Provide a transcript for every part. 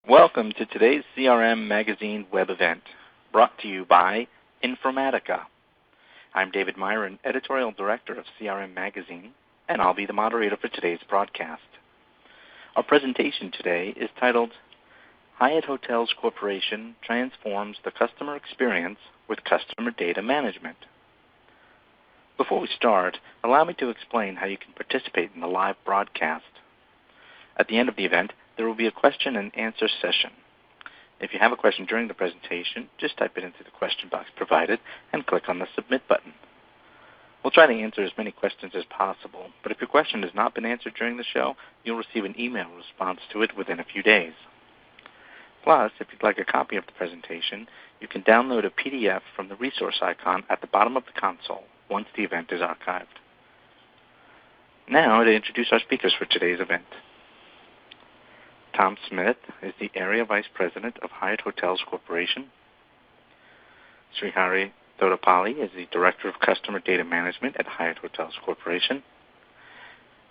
Welcome to today's CRM Magazine web event, brought to you by Informatica. I'm David Myron, Editorial Director of CRM Magazine, and I'll be the moderator for today's broadcast. Our presentation today is titled, Hyatt Hotels Corporation Transforms the Customer Experience with Customer Data Management. Before we start, allow me to explain how you can participate in the live broadcast. At the end of the event, there will be a question and answer session. If you have a question during the presentation, just type it into the question box provided and click on the Submit button. We'll try to answer as many questions as possible, but if your question has not been answered during the show, you'll receive an email response to it within a few days. Plus, if you'd like a copy of the presentation, you can download a PDF from the resource icon at the bottom of the console once the event is archived. Now to introduce our speakers for today's event. Tom Smith is the Area Vice President of Hyatt Hotels Corporation. Srihari Thodapalli is the Director of Customer Data Management at Hyatt Hotels Corporation.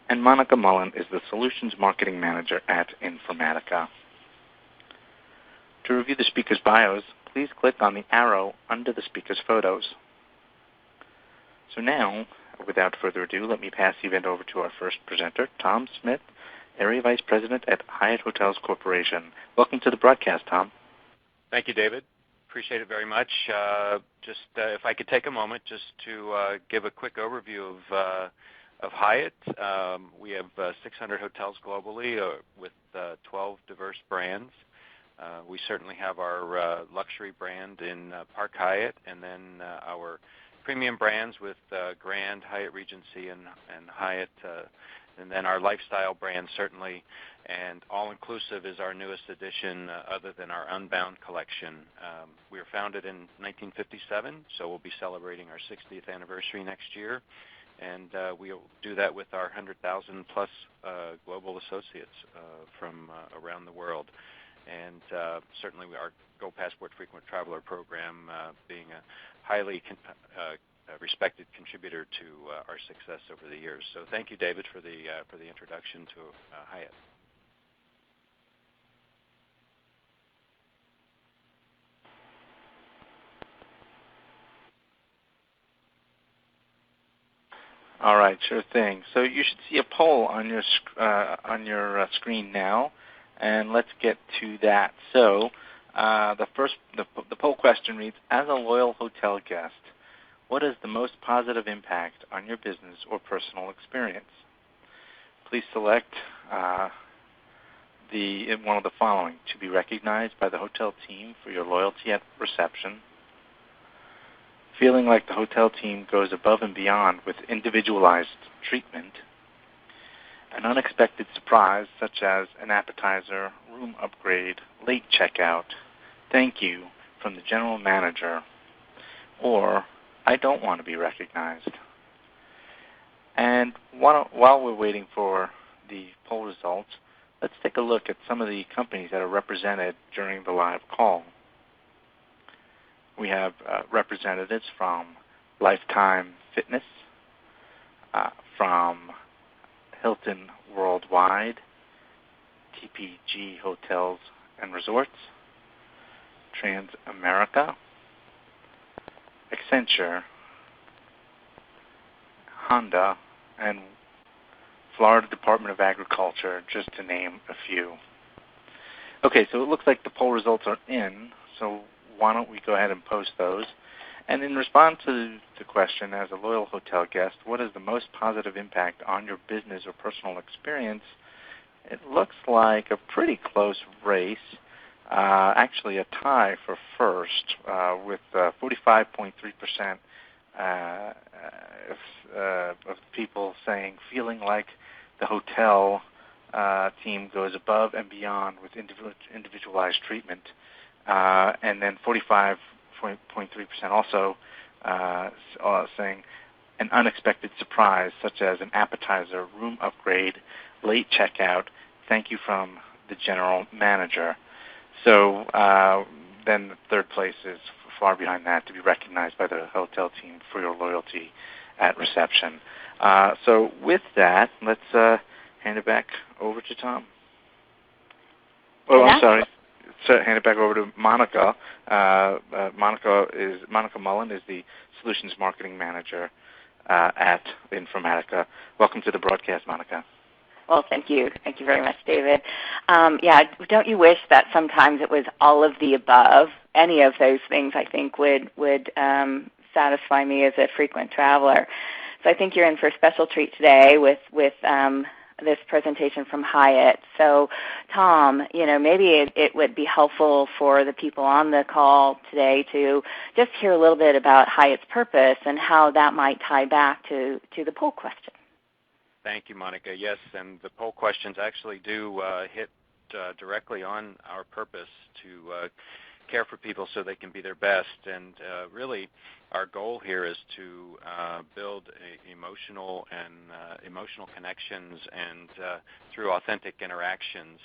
And Monica Mullen is the Solutions Marketing Manager at Informatica. To review the speakers' bios, please click on the arrow under the speakers' photos. So now, without further ado, let me pass the event over to our first presenter, Tom Smith, Area Vice President at Hyatt Hotels Corporation. Welcome to the broadcast, Tom. Thank you, David. Appreciate it very much. If I could take a moment just to give a quick overview of Hyatt. We have 600 hotels globally with 12 diverse brands. We certainly have our luxury brand in Park Hyatt, and then our premium brands with Grand, Hyatt Regency, and Hyatt, and then our lifestyle brand certainly, and all-inclusive is our newest addition other than our Unbound collection. We were founded in 1957, so we'll be celebrating our 60th anniversary next year, and we'll do that with our 100,000 plus global associates from around the world. And certainly our Go Passport Frequent Traveler program being a highly respected contributor to our success over the years. So thank you, David, for the introduction to Hyatt. All right, sure thing. So you should see a poll on your screen now, and let's get to that. So the poll question reads: As a loyal hotel guest, what is the most positive impact on your business or personal experience? Please select one of the following: to be recognized by the hotel team for your loyalty at reception, feeling like the hotel team goes above and beyond with individualized treatment, an unexpected surprise such as an appetizer, room upgrade, late checkout, thank you from the general manager, or I don't want to be recognized. And while we're waiting for the poll results, let's take a look at some of the companies that are represented during the live call. We have representatives from Lifetime Fitness, from Hilton Worldwide, TPG Hotels and Resorts, Transamerica, Accenture, Honda, and Florida Department of Agriculture, just to name a few. Okay, so it looks like the poll results are in, so why don't we go ahead and post those. And in response to the question, as a loyal hotel guest, what is the most positive impact on your business or personal experience? It looks like a pretty close race. Actually a tie for first with 45.3% of people saying feeling like the hotel team goes above and beyond with individualized treatment, and then 45.3% also saying an unexpected surprise such as an appetizer, room upgrade, late checkout, thank you from the general manager. So then the third place is far behind that, to be recognized by the hotel team for your loyalty at reception. So with that, let's hand it back over to Tom. Oh, I'm sorry. hand it back over to Monica. Monica Mullen is the Solutions Marketing Manager at Informatica. Welcome to the broadcast, Monica. Well, thank you. Thank you very much, David. Don't you wish that sometimes it was all of the above? Any of those things, I think, would satisfy me as a frequent traveler. So I think you're in for a special treat today with this presentation from Hyatt. So, Tom, maybe it would be helpful for the people on the call today to just hear a little bit about Hyatt's purpose and how that might tie back to the poll question. Thank you, Monica. Yes, and the poll questions actually do hit directly on our purpose to care for people so they can be their best. And really, our goal here is to build emotional connections and through authentic interactions.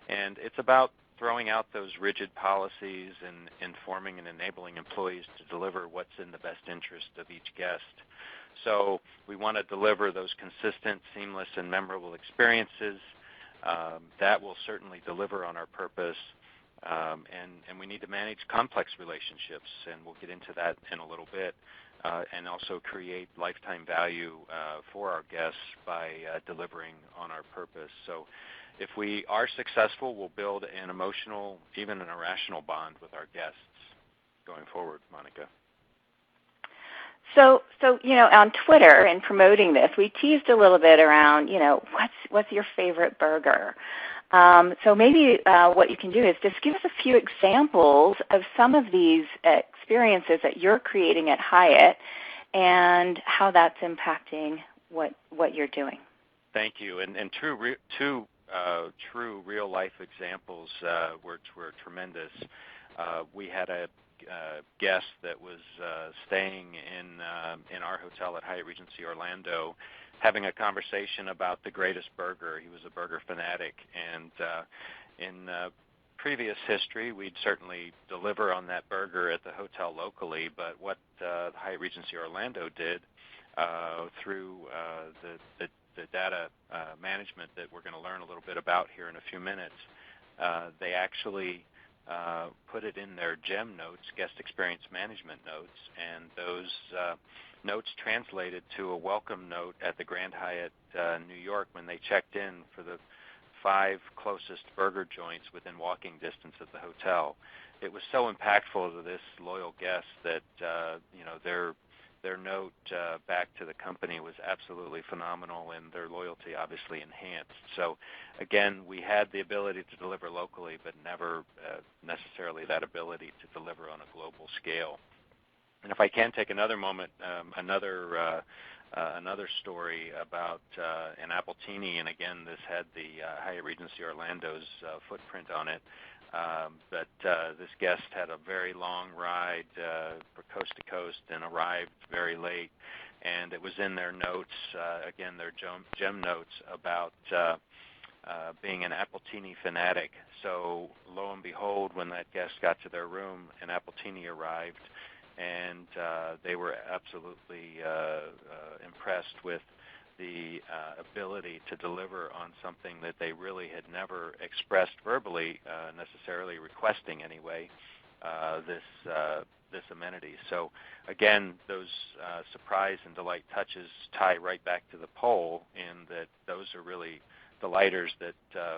And it's about throwing out those rigid policies and informing and enabling employees to deliver what's in the best interest of each guest. So we want to deliver those consistent, seamless, and memorable experiences. That will certainly deliver on our purpose. And we need to manage complex relationships, and we'll get into that in a little bit, and also create lifetime value for our guests by delivering on our purpose. So if we are successful, we'll build an emotional, even an irrational bond with our guests going forward, Monica. So on Twitter, in promoting this, we teased a little bit around, what's your favorite burger? So maybe what you can do is just give us a few examples of some of these experiences that you're creating at Hyatt and how that's impacting what you're doing. Thank you. And two true real-life examples were tremendous. We had a guest that was staying in our hotel at Hyatt Regency Orlando, having a conversation about the greatest burger. He was a burger fanatic, and in previous history, we'd certainly deliver on that burger at the hotel locally. But what Hyatt Regency Orlando did through the data management that we're going to learn a little bit about here in a few minutes, they actually put it in their GEM notes, guest experience management notes, and those notes translated to a welcome note at the Grand Hyatt New York when they checked in for the 5 closest burger joints within walking distance of the hotel. It was so impactful to this loyal guest that their note back to the company was absolutely phenomenal, and their loyalty obviously enhanced. So again, we had the ability to deliver locally, but never necessarily that ability to deliver on a global scale. And if I can take another moment, another story about an Appletini, and again, this had the Hyatt Regency Orlando's footprint on it. But this guest had a very long ride for coast to coast and arrived very late. And it was in their notes, again, their GEM notes about being an Appletini fanatic. So lo and behold, when that guest got to their room, an Appletini arrived, and they were absolutely impressed with the ability to deliver on something that they really had never expressed verbally, necessarily requesting anyway, this amenity. So again, those surprise and delight touches tie right back to the poll, in that those are really delighters that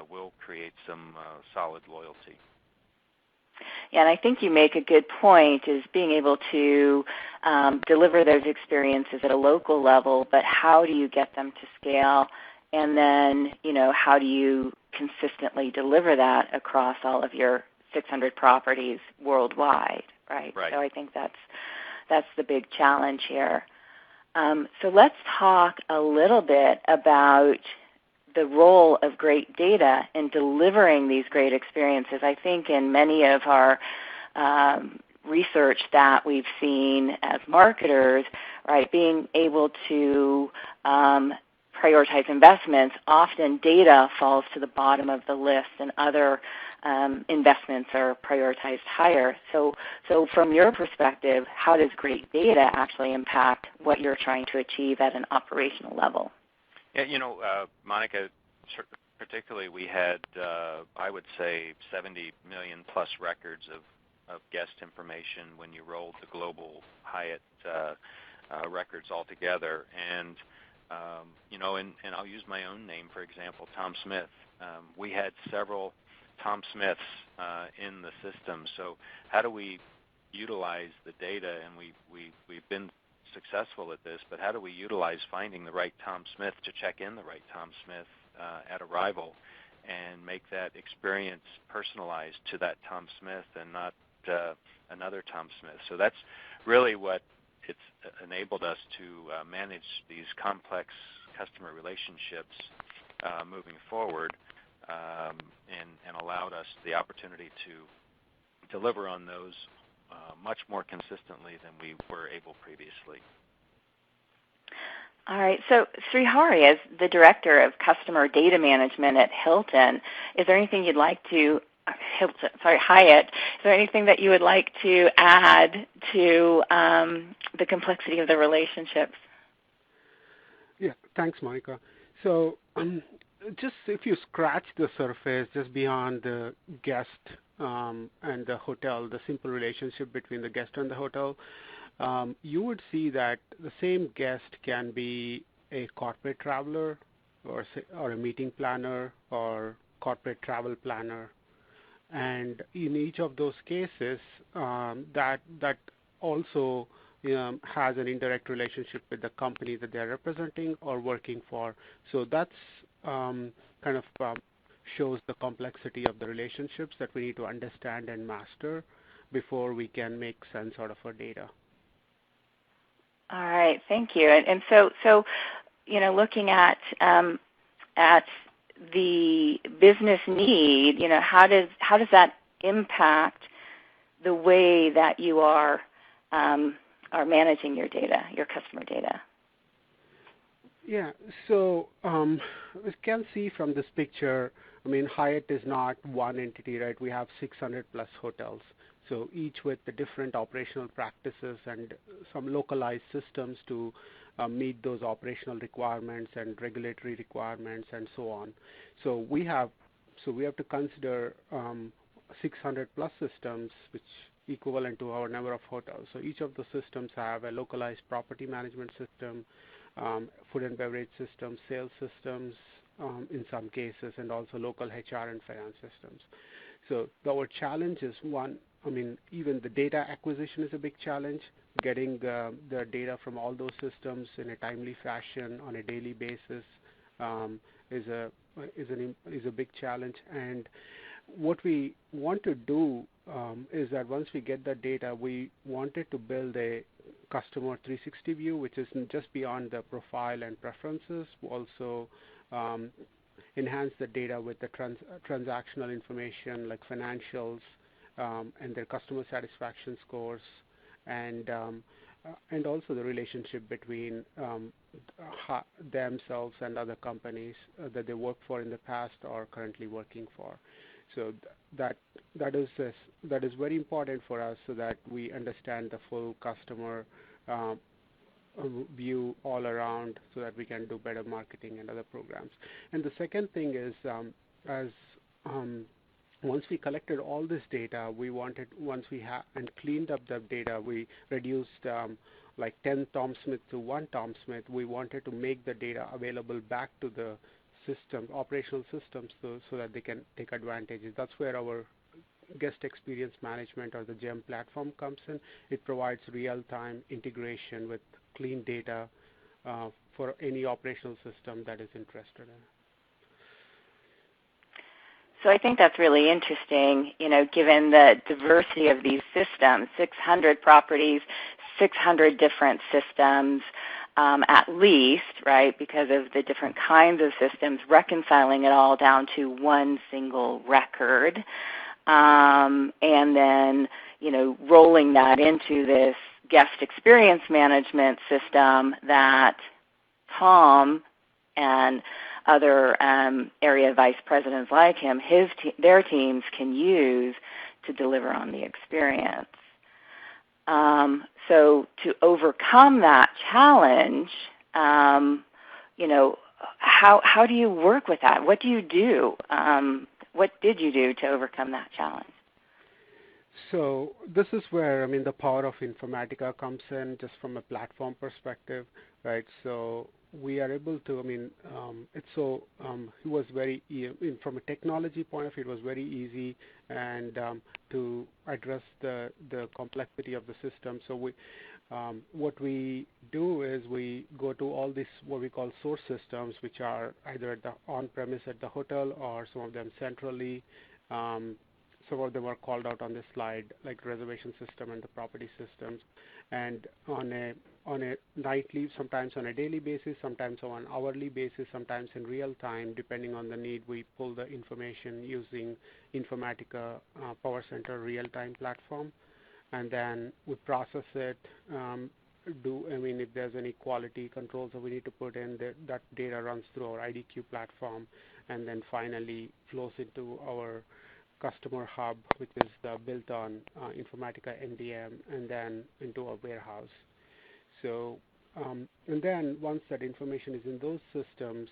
will create some solid loyalty. Yeah, and I think you make a good point, is being able to deliver those experiences at a local level, but how do you get them to scale? And then, how do you consistently deliver that across all of your 600 properties worldwide, right? So I think that's the big challenge here. So let's talk a little bit about the role of great data in delivering these great experiences. I think in many of our research that we've seen as marketers, right, being able to prioritize investments, often data falls to the bottom of the list and other investments are prioritized higher. So from your perspective, how does great data actually impact what you're trying to achieve at an operational level? Yeah, Monica, particularly, we had, I would say, 70 million plus records of guest information when you rolled the global Hyatt records all together. And and I'll use my own name, for example, Tom Smith. We had several Tom Smiths in the system. So how do we utilize the data? And we've been successful at this, but how do we utilize finding the right Tom Smith to check in the right Tom Smith at arrival and make that experience personalized to that Tom Smith and not another Tom Smith? So that's really what it's enabled us to manage these complex customer relationships moving forward, and allowed us the opportunity to deliver on those much more consistently than we were able previously. All right. So Srihari, as the Director of Customer Data Management at Hilton, is there anything you'd like to Hyatt, is there anything that you would like to add to the complexity of the relationships? Yeah, thanks, Monica. So just if you scratch the surface, just beyond the guest and the hotel, the simple relationship between the guest and the hotel, you would see that the same guest can be a corporate traveler or a meeting planner or corporate travel planner. And in each of those cases, that also has an indirect relationship with the company that they're representing or working for. So that's kind of shows the complexity of the relationships that we need to understand and master before we can make sense out of our data. All right, thank you. And so looking at the business need, how does that impact the way that you are managing your data, your customer data? Yeah, so we can see from this picture, Hyatt is not one entity, right? We have 600 plus hotels. So each with the different operational practices and some localized systems to meet those operational requirements and regulatory requirements and so on. So we have to consider 600 plus systems, which equivalent to our number of hotels. So each of the systems have a localized property management system, food and beverage systems, sales systems in some cases, and also local HR and finance systems. So our challenge is even the data acquisition is a big challenge. Getting the data from all those systems in a timely fashion on a daily basis is a big challenge. And what we want to do is that once we get the data, we wanted to build a customer 360 view, which is just beyond the profile and preferences. Also enhance the data with the transactional information like financials and their customer satisfaction scores, and also the relationship between themselves and other companies that they worked for in the past or currently working for. So that is very important for us, so that we understand the full customer view all around, so that we can do better marketing and other programs. And the second thing is, once we collected all this data, once we cleaned up the data, we reduced like 10 Tom Smith to 1 Tom Smith. We wanted to make the data available back to the operational systems, so that they can take advantages. That's where our guest experience management or the GEM platform comes in. It provides real-time integration with clean data for any operational system that is interested in. So I think that's really interesting, given the diversity of these systems, 600 properties, 600 different systems, at least, right, because of the different kinds of systems, reconciling it all down to one single record, and then, rolling that into this guest experience management system that Tom and other area vice presidents like him, their teams can use to deliver on the experience. So to overcome that challenge, how do you work with that? What do you do? What did you do to overcome that challenge? So this is where, the power of Informatica comes in, just from a platform perspective, right? So we are able to, it was very, from a technology point of view, it was very easy and to address the complexity of the system. So what we do is we go to all these what we call source systems, which are either at the on-premise at the hotel or some of them centrally. Some of them are called out on this slide, like reservation system and the property systems. And on a nightly, sometimes on a daily basis, sometimes on an hourly basis, sometimes in real time, depending on the need, we pull the information using Informatica Power Center real-time platform, and then we process it. If there's any quality controls that we need to put in, that data runs through our IDQ platform, and then finally flows into our customer hub, which is built on Informatica MDM, and then into a warehouse. So, and then once that information is in those systems,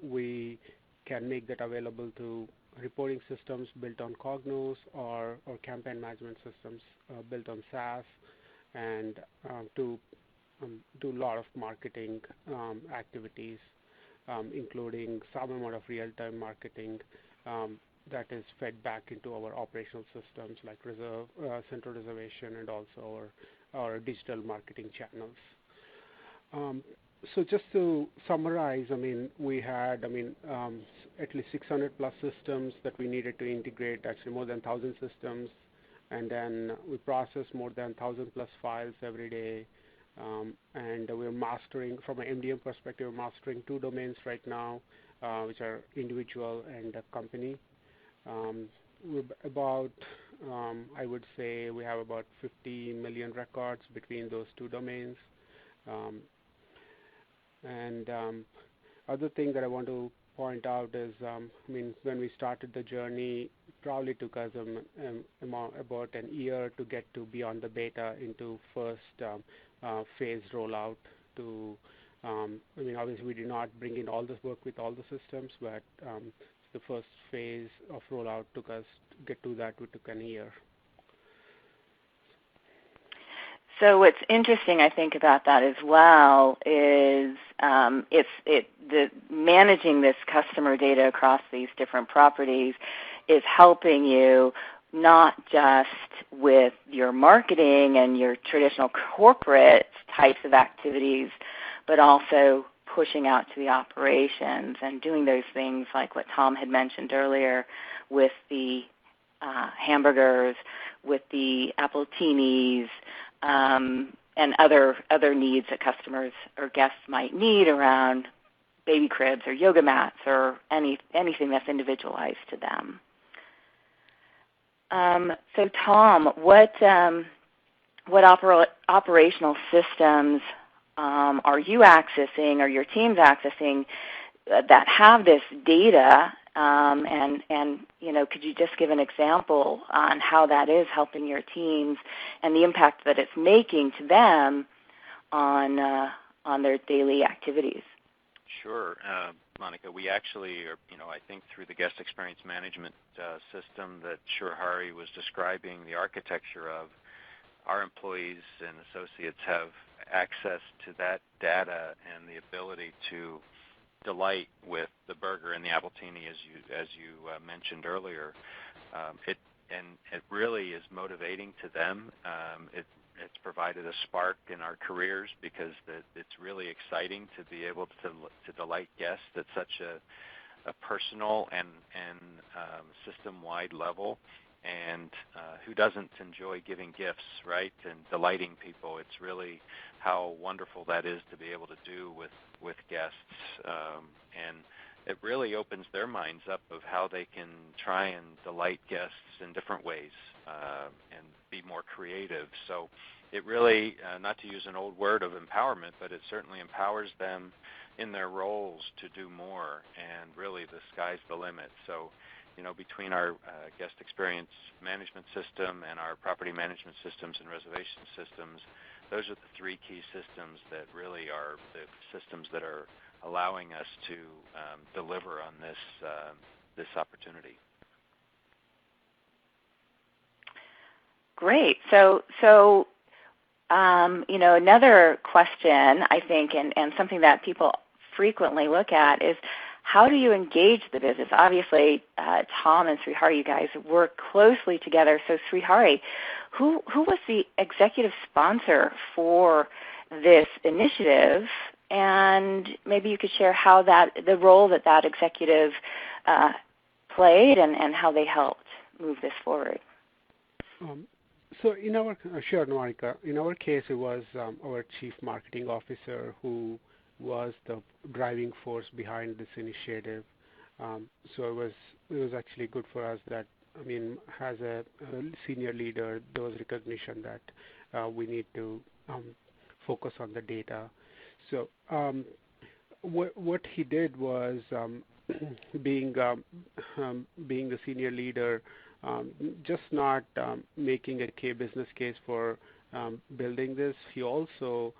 we can make that available to reporting systems built on Cognos or campaign management systems built on SaaS, and to do a lot of marketing activities, including some amount of real-time marketing that is fed back into our operational systems like central reservation, and also our digital marketing channels. So just to summarize, we had at least 600 plus systems that we needed to integrate, actually more than 1,000 systems, and then we process more than 1,000 plus files every day. And we're mastering, from an MDM perspective, we're mastering 2 domains right now, which are individual and a company. I would say we have about 50 million records between those 2 domains. Other thing that I want to point out is, when we started the journey, it probably took us about an year to get to beyond the beta into first phase rollout. Obviously we did not bring in all this work with all the systems, but the first phase of rollout took us to get to that. It took a year. So what's interesting, I think, about that as well is managing this customer data across these different properties is helping you not just with your marketing and your traditional corporate types of activities, but also pushing out to the operations and doing those things like what Tom had mentioned earlier with the hamburgers, with the appletinis, and other needs that customers or guests might need around baby cribs or yoga mats or anything that's individualized to them. So Tom, what operational systems are you accessing, or your team's accessing, that have this data? And could you just give an example on how that is helping your teams and the impact that it's making to them on their daily activities? Sure, Monica. We actually are, I think through the guest experience management system that Shurihari was describing the architecture of, our employees and associates have access to that data and the ability to delight with the burger and the appletini, as you mentioned earlier. It really is motivating to them. It's provided a spark in our careers because it's really exciting to be able to delight guests at such a personal and system-wide level. And who doesn't enjoy giving gifts, right, and delighting people? It's really how wonderful that is to be able to do with guests. And it really opens their minds up of how they can try and delight guests in different ways and be more creative. So it really, not to use an old word of empowerment, but it certainly empowers them in their roles to do more, and really the sky's the limit. So between our guest experience management system and our property management systems and reservation systems, those are the 3 key systems that really are the systems that are allowing us to deliver on this opportunity. Great. So another question, I think, and something that people frequently look at is, how do you engage the business? Obviously, Tom and Srihari, you guys work closely together. So Srihari, who was the executive sponsor for this initiative? And maybe you could share how the role that executive played and how they helped move this forward. So sure, Monica. In our case, it was our chief marketing officer who was the driving force behind this initiative. So it was actually good for us that, as a senior leader, there was recognition that we need to focus on the data. So what he did was, being the senior leader, just not making a business case for building this. He also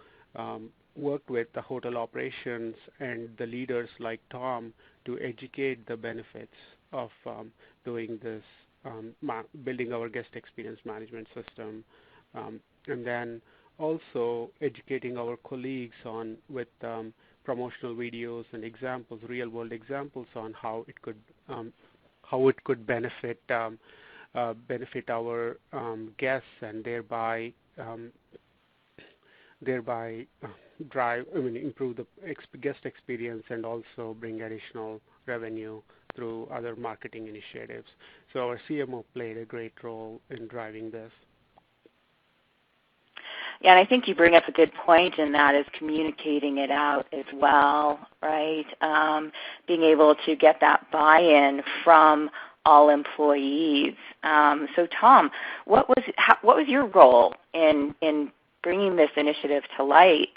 worked with the hotel operations and the leaders like Tom to educate the benefits of doing this, building our guest experience management system, and then also educating our colleagues with promotional videos and examples, real-world examples on how it could benefit our guests and thereby improve the guest experience and also bring additional revenue through other marketing initiatives. So our CMO played a great role in driving this. Yeah, and I think you bring up a good point, and that is communicating it out as well, right? Being able to get that buy-in from all employees. So, Tom, what was your role in bringing this initiative to light?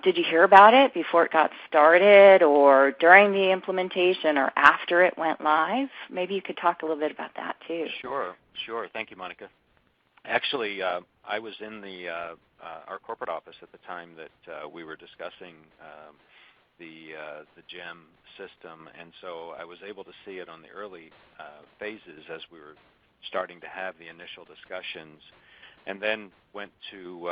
Did you hear about it before it got started, or during the implementation, or after it went live? Maybe you could talk a little bit about that too. Sure. Thank you, Monica. Actually, I was in our corporate office at the time that we were discussing the GEM system, and so I was able to see it on the early phases as we were starting to have the initial discussions, and then went to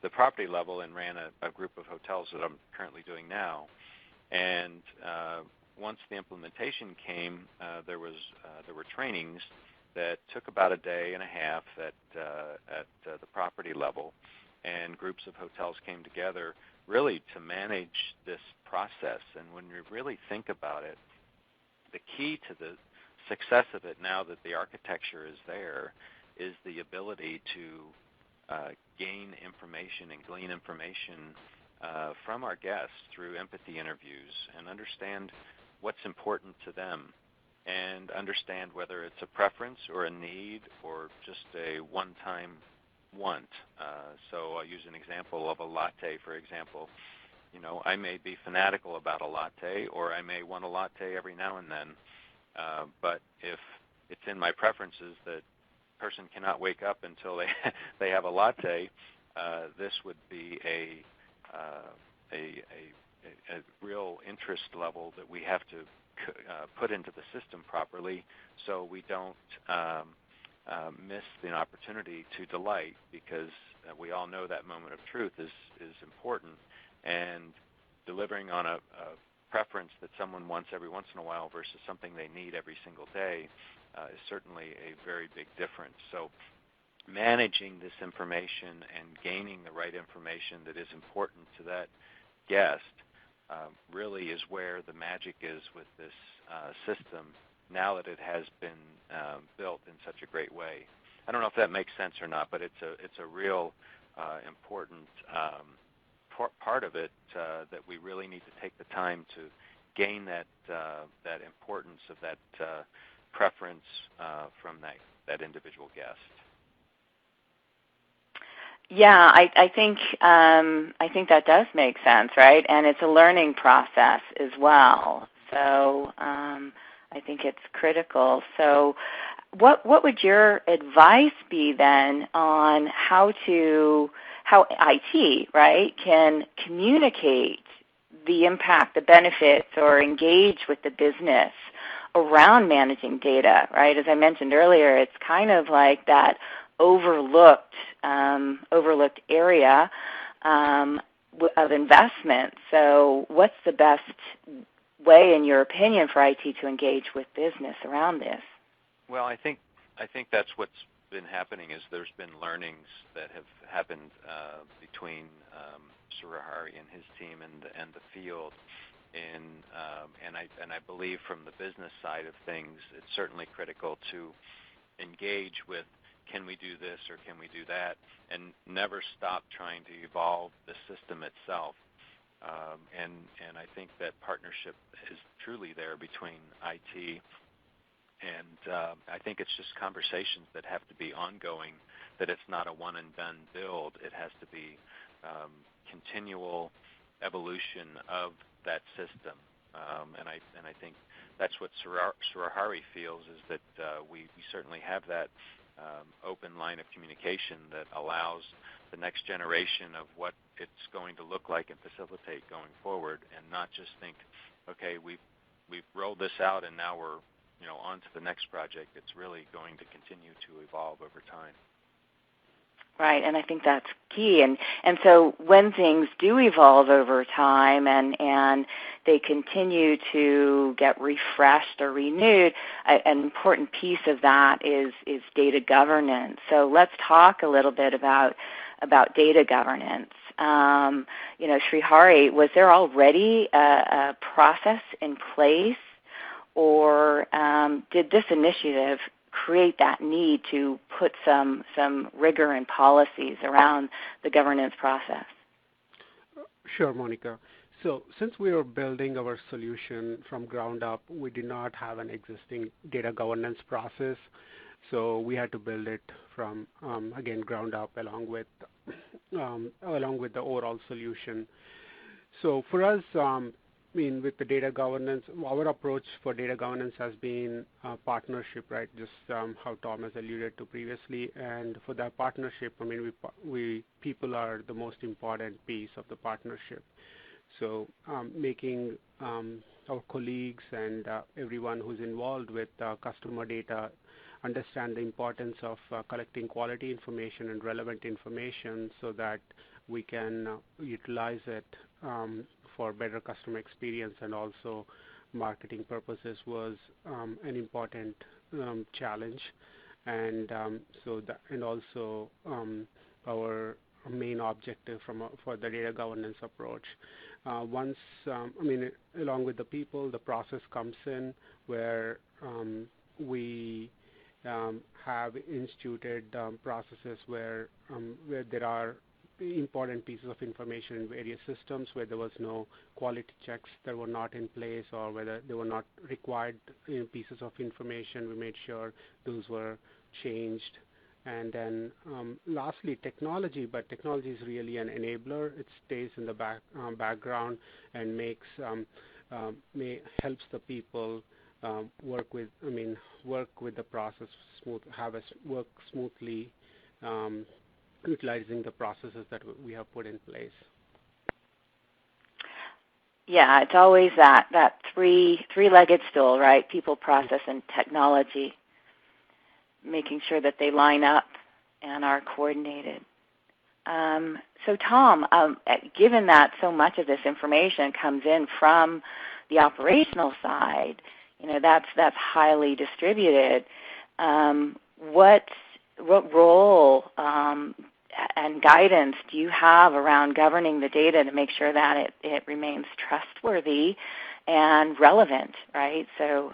the property level and ran a group of hotels that I'm currently doing now. And once the implementation came, there were trainings that took about a day and a half at the property level, and groups of hotels came together really to manage this process. And when you really think about it, the key to the success of it, now that the architecture is there, is the ability to gain information and glean information from our guests through empathy interviews and understand what's important to them, and understand whether it's a preference or a need or just a one-time want. So I'll use an example of a latte, for example. I may be fanatical about a latte, or I may want a latte every now and then. But if it's in my preferences that person cannot wake up until they have a latte, this would be a real interest level that we have to put into the system properly, so we don't miss the opportunity to delight, because we all know that moment of truth is important, and delivering on a preference that someone wants every once in a while versus something they need every single day is certainly a very big difference. So managing this information and gaining the right information that is important to that guest really is where the magic is with this system, now that it has been built in such a great way. I don't know if that makes sense or not, but it's a real important part of it that we really need to take the time to gain that importance of that preference from that individual guest. Yeah, I think that does make sense, right? And it's a learning process as well. So I think it's critical. So what would your advice be then on how IT, right, can communicate the impact, the benefits, or engage with the business around managing data, right? As I mentioned earlier, it's kind of like that overlooked area of investment. So what's the best way, in your opinion, for IT to engage with business around this? Well, I think that's what's been happening is there's been learnings that have happened between Surahari and his team and the field. And I believe from the business side of things, it's certainly critical to engage with, can we do this or can we do that, and never stop trying to evolve the system itself. And I think that partnership is truly there between IT and I think it's just conversations that have to be ongoing, that it's not a one-and-done build. It has to be continual evolution of that system. And I think that's what Surahari feels, is that we certainly have that open line of communication that allows the next generation of what it's going to look like and facilitate going forward, and not just think, okay, we've rolled this out and now we're on to the next project. It's really going to continue to evolve over time. Right, and I think that's key. And so when things do evolve over time and they continue to get refreshed or renewed, an important piece of that is data governance. So let's talk a little bit about data governance. Srihari, was there already a process in place, or did this initiative create that need to put some rigor and policies around the governance process? Sure, Monica. So since we were building our solution from ground up, we did not have an existing data governance process. So we had to build it from, again, ground up along with the overall solution. So for us, with the data governance, our approach for data governance has been partnership, right? Just how Tom has alluded to previously. And for that partnership, people are the most important piece of the partnership. So making our colleagues and everyone who's involved with customer data understand the importance of collecting quality information and relevant information so that we can utilize it for better customer experience and also marketing purposes was an important challenge. And also our main objective for the data governance approach. Along with the people, the process comes in where we have instituted processes where there are important pieces of information in various systems where there was no quality checks that were not in place, or whether they were not required pieces of information. We made sure those were changed. And then lastly, technology, but technology is really an enabler. It stays in the background and helps the people work with the process work smoothly, utilizing the processes that we have put in place. Yeah, it's always that three-legged stool, right? People, process, and technology, making sure that they line up and are coordinated. So Tom, given that so much of this information comes in from the operational side, that's highly distributed. What role and guidance do you have around governing the data to make sure that it remains trustworthy and relevant, right? So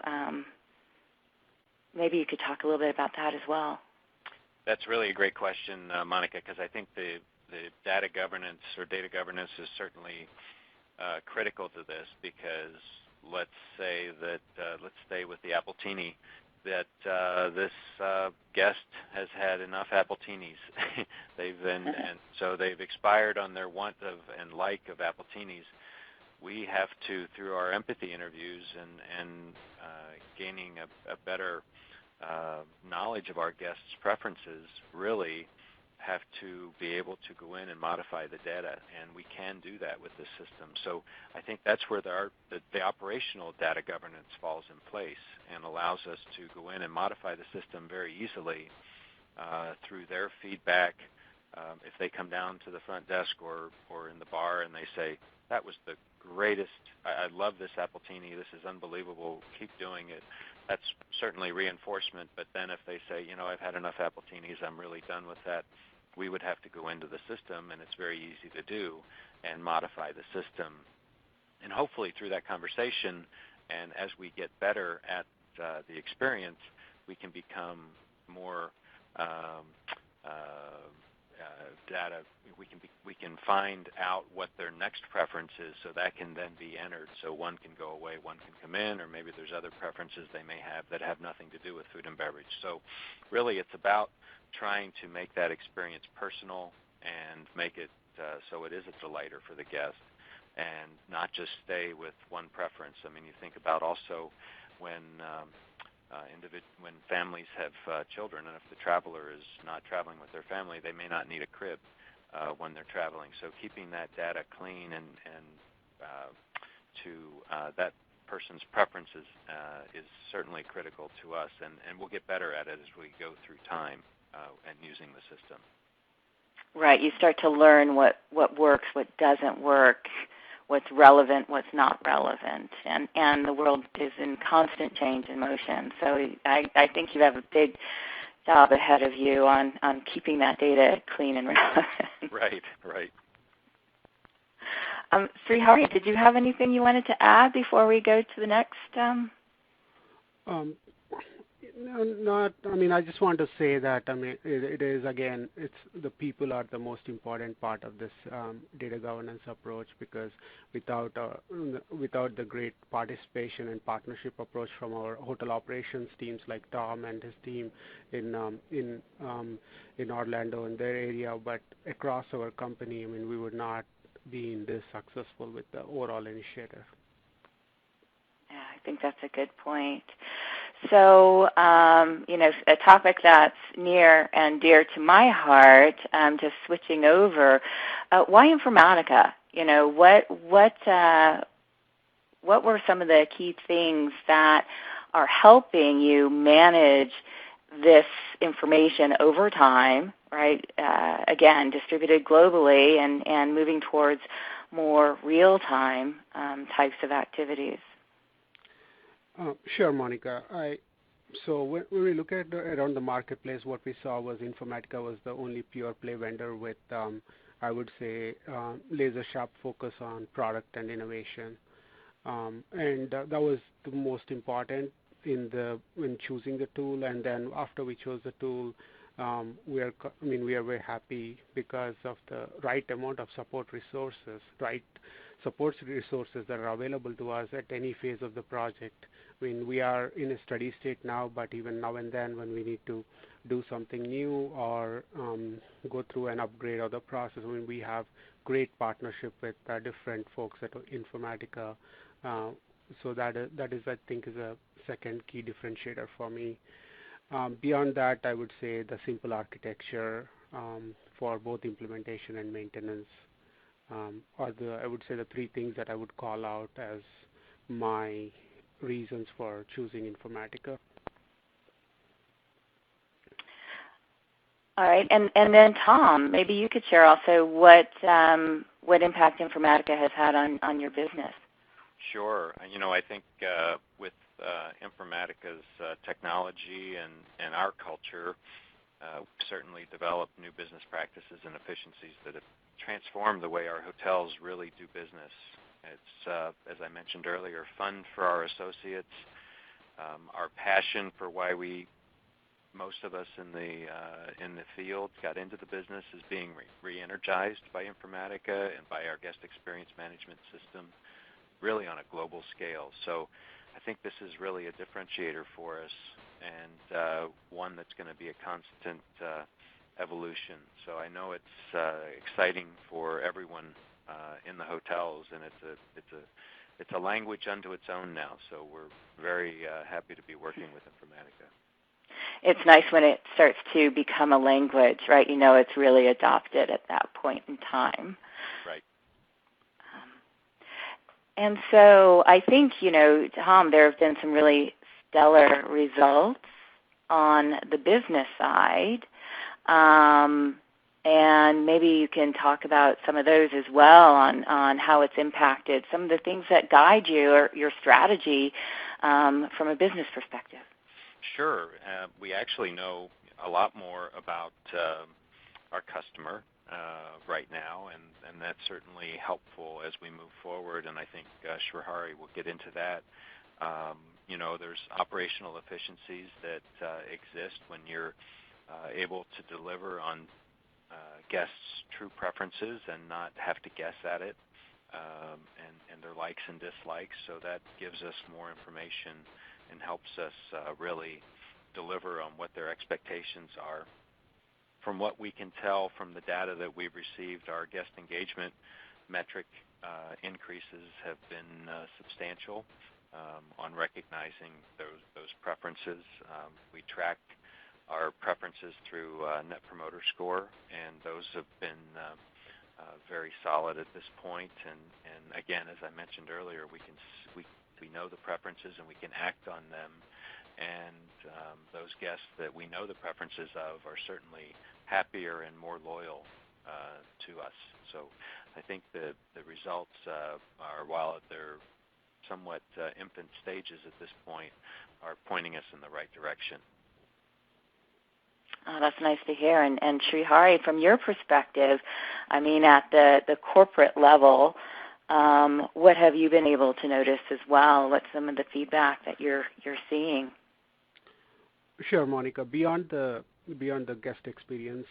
maybe you could talk a little bit about that as well. That's really a great question, Monica, because I think the data governance is certainly critical to this, because let's stay with the Appletini, that this guest has had enough Appletinis. And so they've expired on their want of and like of Appletinis. We have to, through our empathy interviews and gaining a better knowledge of our guests' preferences, really have to be able to go in and modify the data, and we can do that with this system. So I think that's where the operational data governance falls in place and allows us to go in and modify the system very easily through their feedback. If they come down to the front desk or in the bar and they say, that was the greatest, I love this appletini, this is unbelievable, keep doing it, that's certainly reinforcement. But then if they say, I've had enough appletinis, I'm really done with that, we would have to go into the system, and it's very easy to do, and modify the system. And hopefully through that conversation, and as we get better at the experience, we can become more data. We can find out what their next preference is, so that can then be entered. So one can go away, one can come in, or maybe there's other preferences they may have that have nothing to do with food and beverage. So really it's about trying to make that experience personal and make it so it is a delighter for the guest, and not just stay with one preference. I mean, you think about also when when families have children, and if the traveler is not traveling with their family, they may not need a crib when they're traveling. So keeping that data clean and to that person's preferences is certainly critical to us, and we'll get better at it as we go through time and using the system. Right. You start to learn what works, what doesn't work, what's relevant, what's not relevant, and the world is in constant change and motion. So I think you have a big job ahead of you on keeping that data clean and relevant. Right. Srihari, did you have anything you wanted to add before we go to the next? No, not. I mean, I just want to say that. I mean, it is again. It's the people are the most important part of this data governance approach, because without the great participation and partnership approach from our hotel operations teams like Tom and his team in Orlando and their area, but across our company, I mean, we would not be this successful with the overall initiative. Yeah, I think that's a good point. So, a topic that's near and dear to my heart, just switching over, why Informatica? What were some of the key things that are helping you manage this information over time, right? Again, distributed globally and moving towards more real-time types of activities. Sure, Monica. So when we look at around the marketplace, what we saw was Informatica was the only pure play vendor with, I would say, laser sharp focus on product and innovation, and that was the most important when choosing the tool. And then after we chose the tool, we are very happy because of the right amount of support resources that are available to us at any phase of the project. I mean, we are in a steady state now, but even now and then when we need to do something new or go through an upgrade of the process, I mean, we have great partnership with different folks at Informatica. So that is, I think, is a second key differentiator for me. Beyond that, I would say the simple architecture for both implementation and maintenance I would say the three things that I would call out as my reasons for choosing Informatica. All right, and then Tom, maybe you could share also what impact Informatica has had on your business. Sure. I think with Informatica's technology and our culture, we've certainly developed new business practices and efficiencies that have transformed the way our hotels really do business. It's, as I mentioned earlier, fun for our associates. Our passion for why most of us in the field got into the business is being re-energized by Informatica and by our guest experience management system, really on a global scale. So I think this is really a differentiator for us, and one that's going to be a constant evolution. So I know it's exciting for everyone in the hotels, and it's a language unto its own now. So we're very happy to be working with Informatica. It's nice when it starts to become a language, right? You know it's really adopted at that point in time. Right. And so I think, Tom, there have been some really stellar results on the business side. And maybe you can talk about some of those as well on how it's impacted some of the things that guide you or your strategy from a business perspective. Sure. We actually know a lot more about our customer right now, and that's certainly helpful as we move forward, and I think Srihari will get into that. There's operational efficiencies that exist when you're able to deliver on guests' true preferences and not have to guess at it and their likes and dislikes. So that gives us more information and helps us really deliver on what their expectations are. From what we can tell from the data that we've received, our guest engagement metric increases have been substantial on recognizing those preferences. We track our preferences through Net Promoter Score, and those have been very solid at this point. And again, as I mentioned earlier, we know the preferences and we can act on them. And those guests that we know the preferences of are certainly happier and more loyal to us. So I think the results are, while they're somewhat infant stages at this point, are pointing us in the right direction. Oh, that's nice to hear. And Srihari, from your perspective, I mean, at the corporate level, what have you been able to notice as well? What's some of the feedback that you're seeing? Sure, Monica. Beyond the guest experience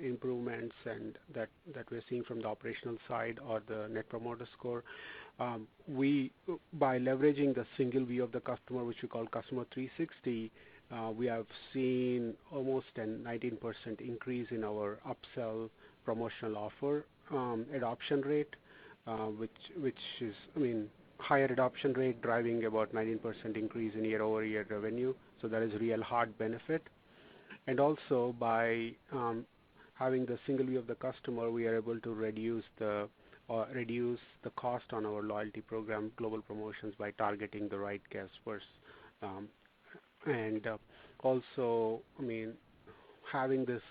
improvements and that we're seeing from the operational side or the Net Promoter Score, we, by leveraging the single view of the customer, which we call Customer 360, we have seen almost a 19% increase in our upsell promotional offer adoption rate, which is, higher adoption rate driving about 19% increase in year-over-year revenue. So that is real hard benefit. And also by having the single view of the customer, we are able to reduce the cost on our loyalty program, global promotions, by targeting the right guests first. And also, having this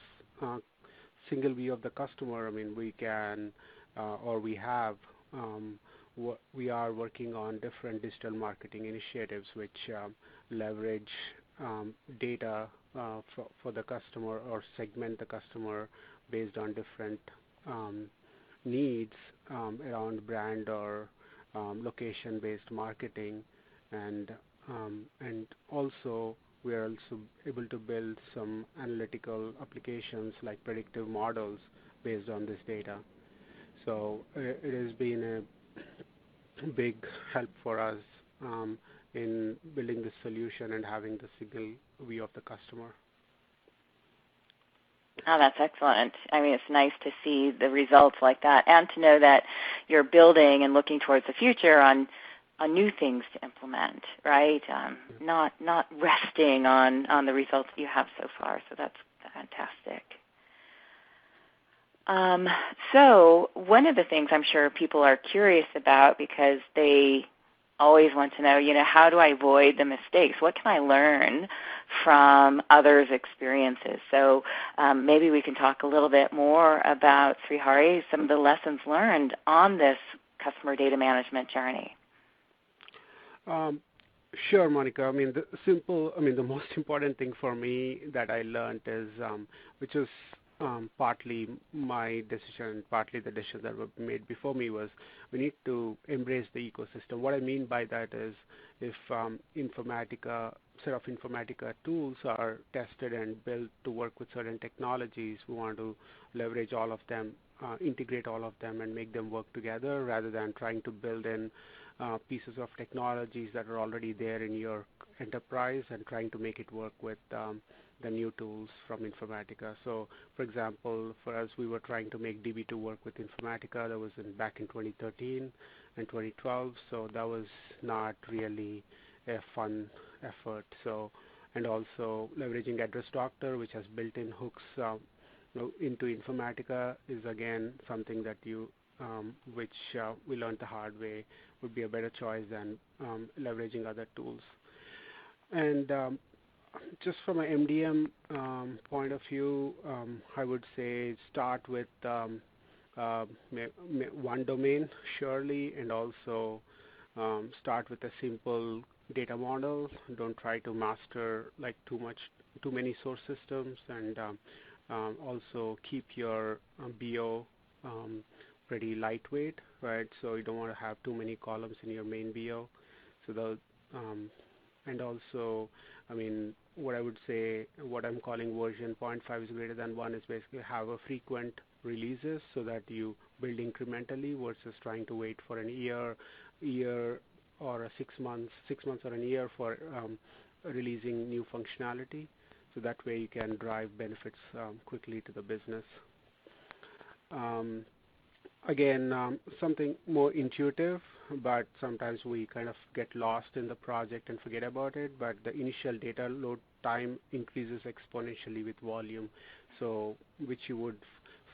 single view of the customer, we can or we have we are working on different digital marketing initiatives which leverage data for the customer or segment the customer based on different needs around brand or location-based marketing, and also we are also able to build some analytical applications like predictive models based on this data. So it has been a big help for us in building this solution and having the single view of the customer. Oh, that's excellent. It's nice to see the results like that and to know that you're building and looking towards the future on new things to implement, right? Not resting on the results you have so far. So that's fantastic. So one of the things I'm sure people are curious about, because they always want to know, how do I avoid the mistakes? What can I learn from others' experiences? So maybe we can talk a little bit more about, Srihari, some of the lessons learned on this customer data management journey. Sure, Monica. The most important thing for me that I learned is, which is partly my decision, partly the decision that was made before me, was we need to embrace the ecosystem. What I mean by that is, if set of Informatica tools are tested and built to work with certain technologies, we want to leverage all of them, integrate all of them, and make them work together rather than trying to build in pieces of technologies that are already there in your enterprise and trying to make it work with the new tools from Informatica. So, for example, for us, we were trying to make DB2 work with Informatica. That was back in 2013 and 2012. So that was not really a fun effort. So, and also leveraging Address Doctor, which has built-in hooks into Informatica, is again something that which we learned the hard way would be a better choice than leveraging other tools. And just from an MDM point of view, I would say start with one domain, surely, and also start with a simple data model. Don't try to master like too many source systems, and also keep your BO pretty lightweight, right? So you don't want to have too many columns in your main BO. So and also, I mean, what I would say, what I'm calling version 0.5 is greater than 1 is basically have a frequent releases so that you build incrementally versus trying to wait for an year or 6 months or a year for releasing new functionality. So that way you can drive benefits quickly to the business. Again, something more intuitive, but sometimes we kind of get lost in the project and forget about it, but the initial data load time increases exponentially with volume, so which you would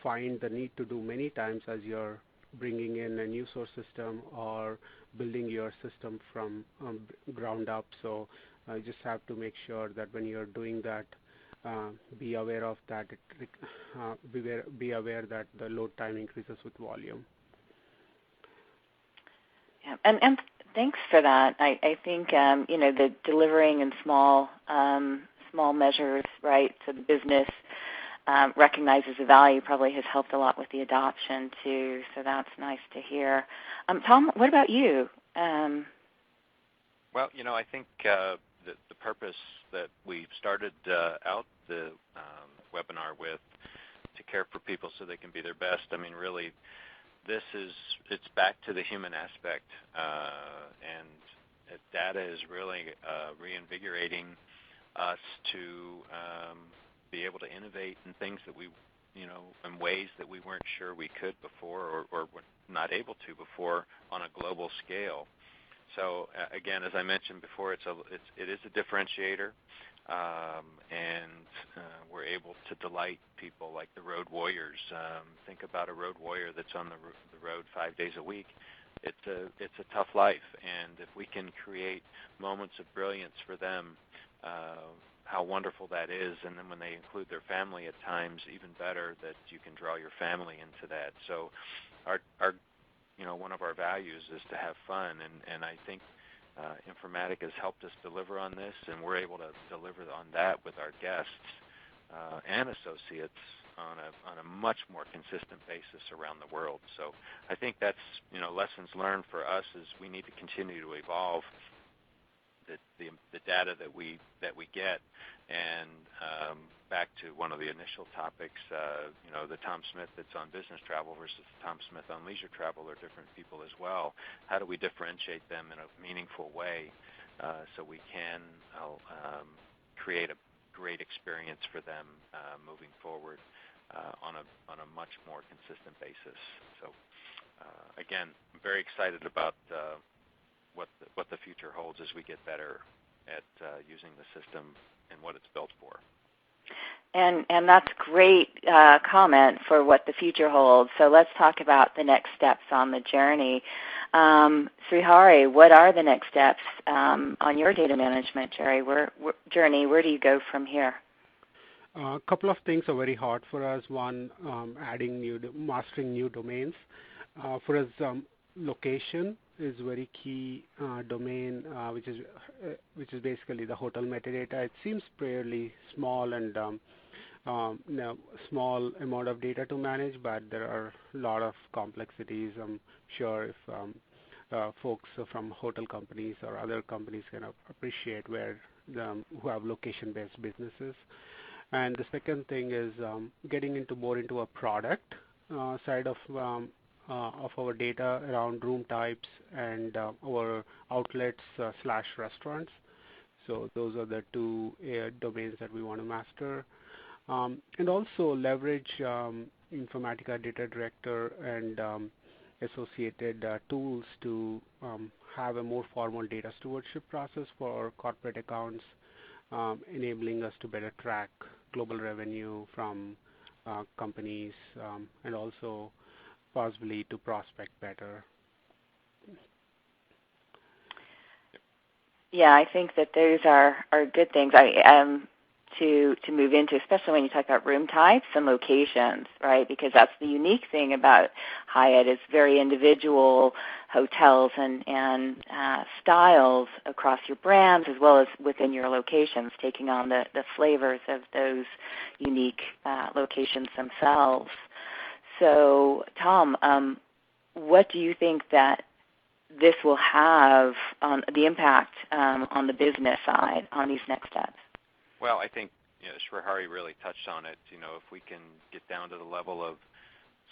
find the need to do many times as you're bringing in a new source system or building your system from ground up. So you just have to make sure that when you're doing that, be aware of that. Be aware that the load time increases with volume. Yeah, and thanks for that. I think the delivering in small measures, right? So the business recognizes the value probably has helped a lot with the adoption too. So that's nice to hear. Tom, what about you? Well, I think the purpose that we started out the webinar with, to care for people so they can be their best. I mean, really, it's back to the human aspect, and data is really reinvigorating us to be able to innovate in things that we, in ways that we weren't sure we could before, or were not able to before on a global scale. So again, as I mentioned before, it is a differentiator, and we're able to delight people like the road warriors. Think about a road warrior that's on the road 5 days a week. It's a tough life, and if we can create moments of brilliance for them, how wonderful that is. And then when they include their family at times, even better that you can draw your family into that. So our one of our values is to have fun, and I think Informatica has helped us deliver on this, and we're able to deliver on that with our guests and associates on a much more consistent basis around the world. So I think that's lessons learned for us is we need to continue to evolve the data that we get. And back to one of the initial topics, the Tom Smith that's on business travel versus the Tom Smith on leisure travel are different people as well. How do we differentiate them in a meaningful way so we can create a great experience for them moving forward on a much more consistent basis? So again, I'm very excited about what the future holds as we get better at using the system and what it's built for. And that's great comment for what the future holds. So let's talk about the next steps on the journey. Srihari, what are the next steps on your data management journey? Where do you go from here? A couple of things are very hard for us. One, mastering new domains. For us, location is very key domain, which is basically the hotel metadata. It seems fairly small and small amount of data to manage, but there are a lot of complexities. I'm sure if folks from hotel companies or other companies can appreciate who have location-based businesses. And the second thing is getting more into a product side of our data around room types and our outlets / restaurants. So those are the two domains that we want to master. And also leverage Informatica Data Director and associated tools to have a more formal data stewardship process for corporate accounts. enabling us to better track global revenue from companies, and also possibly to prospect better. Yeah, I think that those are good things. To move into, especially when you talk about room types and locations, right? Because that's the unique thing about Hyatt is very individual hotels and styles across your brands as well as within your locations, taking on the flavors of those unique locations themselves. So, Tom, what do you think that this will have on the impact on the business side on these next steps? Well, I think Srihari really touched on it. If we can get down to the level of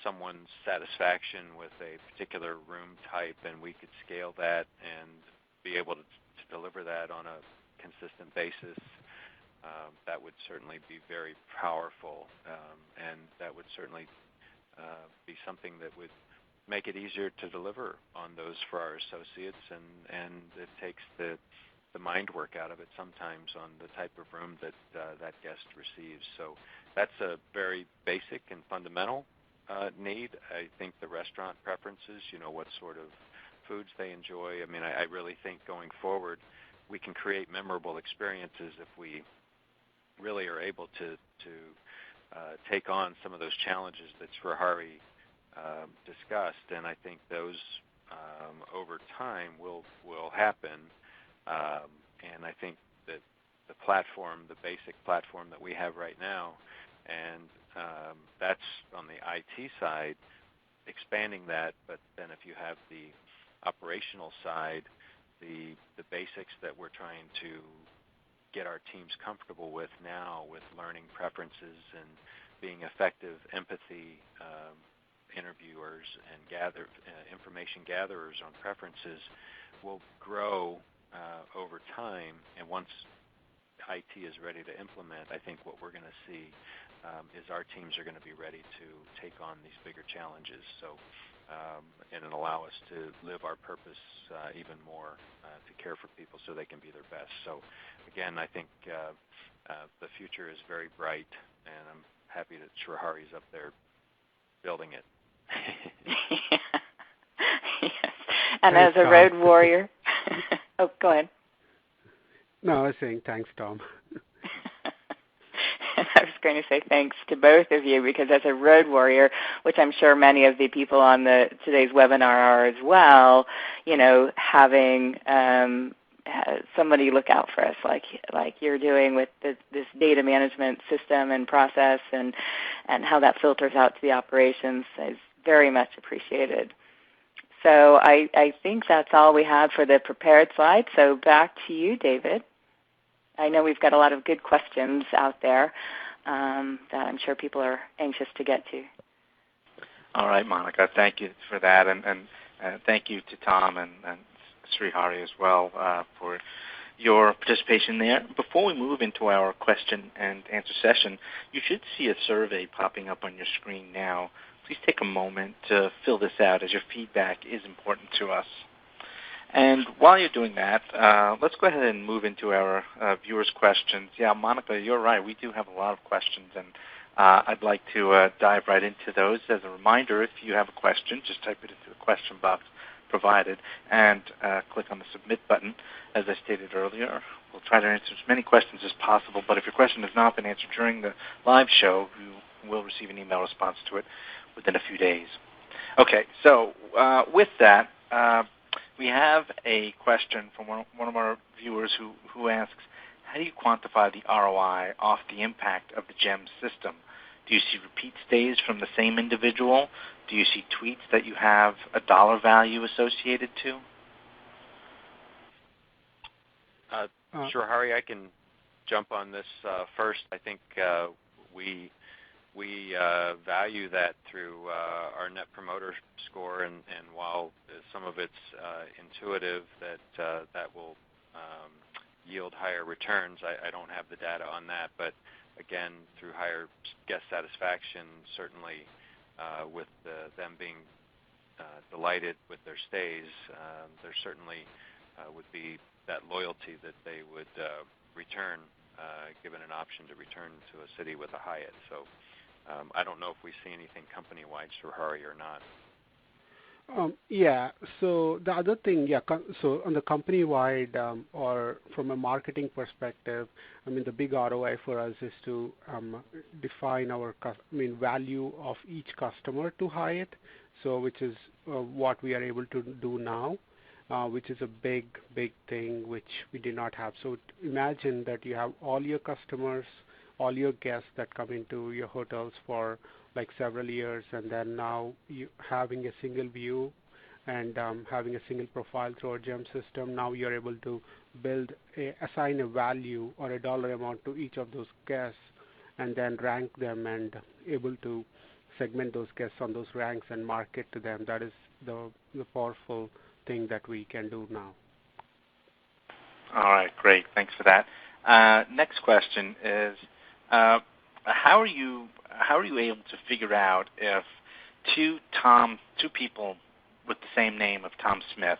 someone's satisfaction with a particular room type, and we could scale that and be able to deliver that on a consistent basis, that would certainly be very powerful, and that would certainly be something that would make it easier to deliver on those for our associates, and it takes the mind work out of it sometimes on the type of room that that guest receives. So that's a very basic and fundamental need. I think the restaurant preferences, what sort of foods they enjoy. I mean, I really think going forward we can create memorable experiences if we really are able to take on some of those challenges that Srihari discussed, and I think those over time will happen. And I think that the platform, the basic platform that we have right now, and that's on the IT side, expanding that. But then if you have the operational side, the basics that we're trying to get our teams comfortable with now, with learning preferences and being effective empathy interviewers and information gatherers on preferences, will grow over time. And once IT is ready to implement, I think what we're going to see is our teams are going to be ready to take on these bigger challenges. So, and allow us to live our purpose even more, to care for people so they can be their best. So, again, I think the future is very bright, and I'm happy that Srihari's up there building it. Yes. And as a road warrior, oh, go ahead. No, I was saying thanks, Tom. I was going to say thanks to both of you, because as a road warrior, which I'm sure many of the people on today's webinar are as well, having somebody look out for us like you're doing with this data management system and process, and how that filters out to the operations is very much appreciated. So I think that's all we have for the prepared slides. So back to you, David. I know we've got a lot of good questions out there that I'm sure people are anxious to get to. All right, Monica, thank you for that, and thank you to Tom and Srihari as well for your participation there. Before we move into our question and answer session, you should see a survey popping up on your screen now. Please take a moment to fill this out, as your feedback is important to us. And while you're doing that, let's go ahead and move into our viewers' questions. Yeah, Monica, you're right. We do have a lot of questions, and I'd like to dive right into those. As a reminder, if you have a question, just type it into the question box provided and click on the submit button. As I stated earlier, we'll try to answer as many questions as possible, but if your question has not been answered during the live show, you will receive an email response to it within a few days. Okay, so with that, we have a question from one of our viewers who asks, how do you quantify the ROI off the impact of the GEM system? Do you see repeat stays from the same individual? Do you see tweets that you have a dollar value associated to? Srihari, I can jump on this first. I think we value that through our Net Promoter Score, and while some of it's intuitive that will yield higher returns, I don't have the data on that. But again, through higher guest satisfaction, certainly with them being delighted with their stays, there certainly would be that loyalty that they would return given an option to return to a city with a Hyatt. So I don't know if we see anything company-wide for Hari or not. Yeah. So the other thing, so on the company-wide or from a marketing perspective, I mean, the big ROI for us is to define our value of each customer to Hyatt. So which is what we are able to do now, which is a big thing which we did not have. So imagine that you have all your customers, all your guests that come into your hotels for like several years, and then now you having a single view and having a single profile through our GEM system. Now you're able to assign a value or a dollar amount to each of those guests, and then rank them and able to segment those guests on those ranks and market to them. That is the powerful thing that we can do now. All right, great. Thanks for that. Next question is, how are you able to figure out if two people with the same name of Tom Smith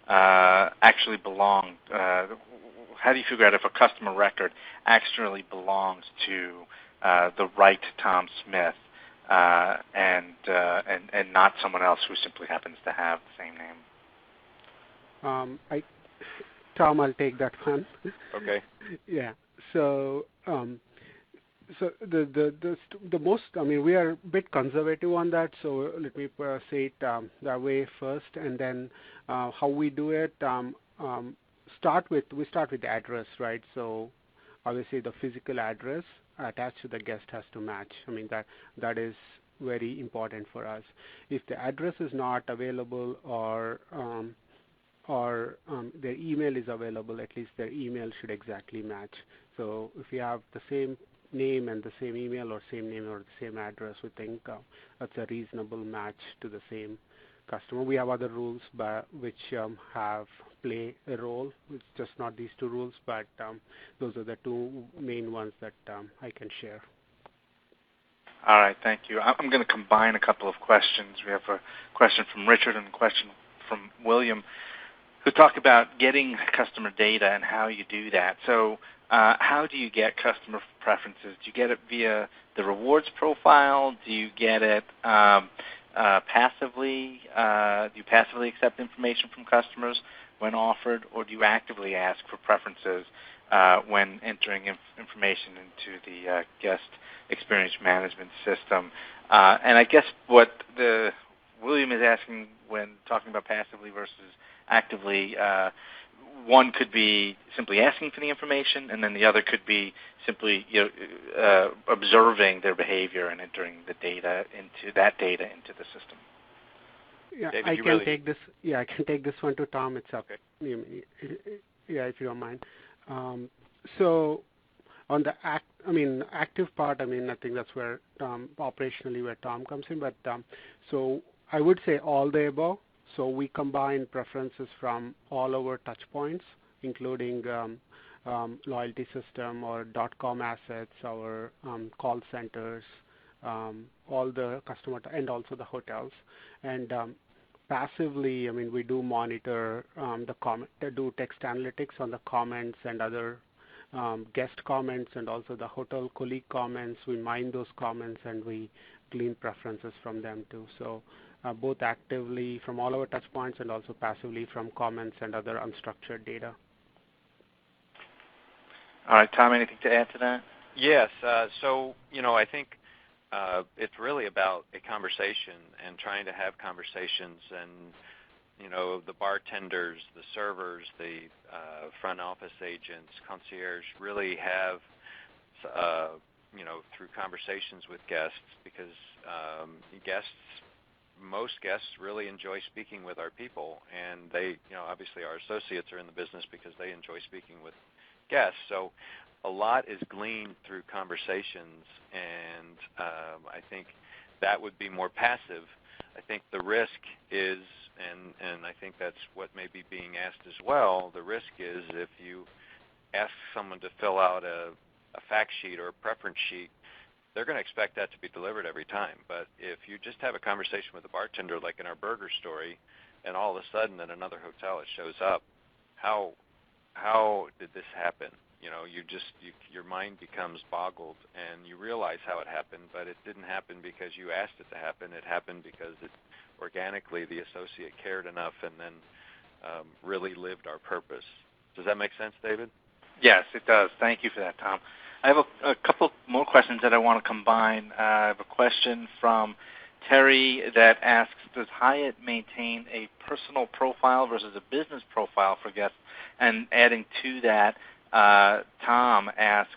actually belong? How do you figure out if a customer record actually belongs to the right Tom Smith and not someone else who simply happens to have the same name? Tom, I'll take that one. Okay. Yeah. So the most, we are a bit conservative on that. So let me say it that way first, and then how we do it. We start with the address, right? So obviously the physical address attached to the guest has to match. That is very important for us. If the address is not available or their email is available, at least their email should exactly match. So if you have the same name and the same email or same name or the same address, we think that's a reasonable match to the same customer. We have other rules which play a role. It's just not these two rules, but those are the two main ones that I can share. All right, thank you. I'm going to combine a couple of questions. We have a question from Richard and a question from William, who talk about getting customer data and how you do that. So how do you get customer preferences? Do you get it via the rewards profile? Do you get it passively? Do you passively accept information from customers when offered, or do you actively ask for preferences when entering information into the guest experience management system? And I guess what William is asking when talking about passively versus actively, one could be simply asking for the information, and then the other could be simply observing their behavior and entering the data into the system. Yeah, David, I can take this. Yeah, I can take this one to Tom. It's up. Okay. Yeah, if you don't mind. So on the active part, I think that's where operationally where Tom comes in. But so I would say all the above. So we combine preferences from all our touch points, including loyalty system or .com assets, our call centers, all the customer and also the hotels. And passively, we do monitor do text analytics on the comments and other guest comments and also the hotel colleague comments. We mine those comments and we glean preferences from them too. So both actively from all our touch points and also passively from comments and other unstructured data. All right, Tom, anything to add to that? Yes. So, I think it's really about a conversation and trying to have conversations, and, the bartenders, the servers, the front office agents, concierge really have, through conversations with guests, because most guests really enjoy speaking with our people, and they, obviously our associates are in the business because they enjoy speaking with guests. So a lot is gleaned through conversations, and I think that would be more passive. I think the risk is, and I think that's what may be being asked as well, the risk is if you ask someone to fill out a fact sheet or a preference sheet, they're going to expect that to be delivered every time. But if you just have a conversation with a bartender, like in our burger story, and all of a sudden at another hotel it shows up, how did this happen? your mind becomes boggled, and you realize how it happened, but it didn't happen because you asked it to happen. It happened because organically the associate cared enough and then really lived our purpose. Does that make sense, David? Yes, it does. Thank you for that, Tom. I have a couple more questions that I want to combine. I have a question from Terry that asks, does Hyatt maintain a personal profile versus a business profile for guests? And adding to that, Tom asks,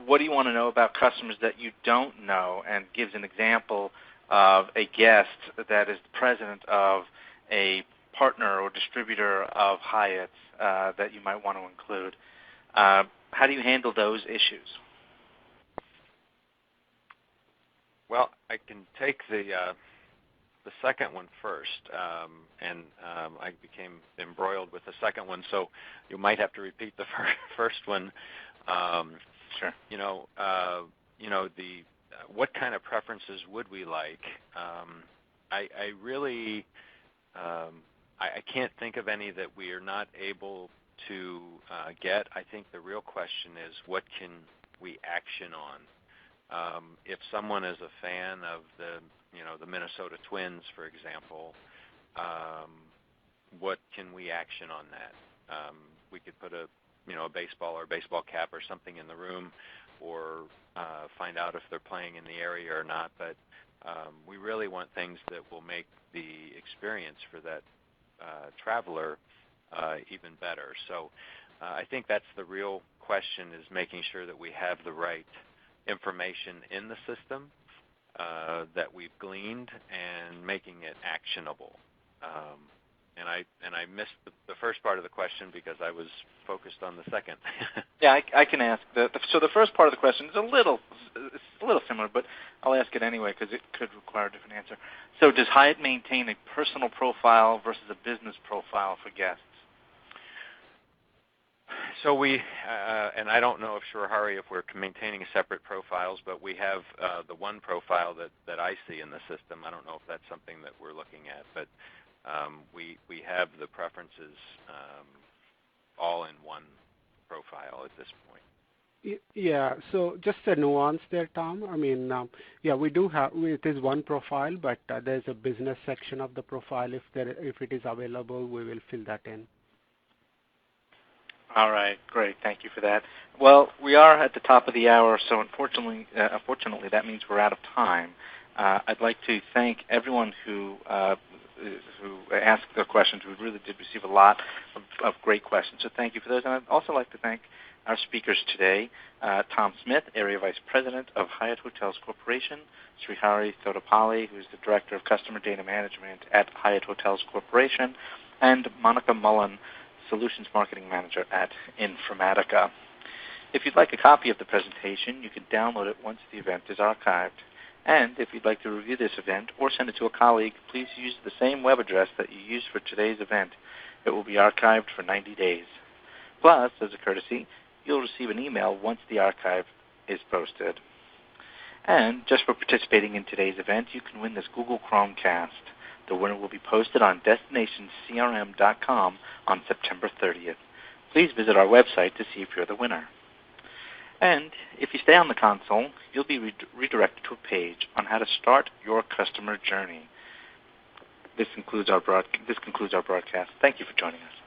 what do you want to know about customers that you don't know? And gives an example of a guest that is the president of a partner or distributor of Hyatt that you might want to include. How do you handle those issues? Well, I can take the second one first, and I became embroiled with the second one, so you might have to repeat the first one. Sure. What kind of preferences would we like? I really I can't think of any that we are not able to get. I think the real question is, what can we action on? If someone is a fan of the Minnesota Twins, for example, what can we action on that? We could put a baseball or baseball cap or something in the room, or find out if they're playing in the area or not. But we really want things that will make the experience for that traveler even better. So I think that's the real question, is making sure that we have the right information in the system that we've gleaned and making it actionable. And I missed the first part of the question because I was focused on the second. Yeah, I can ask. So the first part of the question is a little similar, but I'll ask it anyway because it could require a different answer. So does Hyatt maintain a personal profile versus a business profile for guests? So we, and I don't know if Hari, if we're maintaining separate profiles, but we have the one profile that I see in the system. I don't know if that's something that we're looking at, but we have the preferences all in one profile at this point. Yeah, so just a nuance there, Tom. I mean, we do have, it is one profile, but there's a business section of the profile. If it is available, we will fill that in. All right, great. Thank you for that. Well, we are at the top of the hour, so unfortunately that means we're out of time. I'd like to thank everyone who asked their questions. We really did receive a lot of great questions, so thank you for those. And I'd also like to thank our speakers today, Tom Smith, Area Vice President of Hyatt Hotels Corporation, Hari Thotapalli, who's the Director of Customer Data Management at Hyatt Hotels Corporation, and Monica Mullen, Solutions Marketing Manager at Informatica. If you'd like a copy of the presentation, you can download it once the event is archived. And if you'd like to review this event or send it to a colleague, please use the same web address that you used for today's event. It will be archived for 90 days. Plus, as a courtesy, you'll receive an email once the archive is posted. And just for participating in today's event, you can win this Google Chromecast. The winner will be posted on destinationcrm.com on September 30th. Please visit our website to see if you're the winner. And if you stay on the console, you'll be redirected to a page on how to start your customer journey. This concludes our broadcast. Thank you for joining us.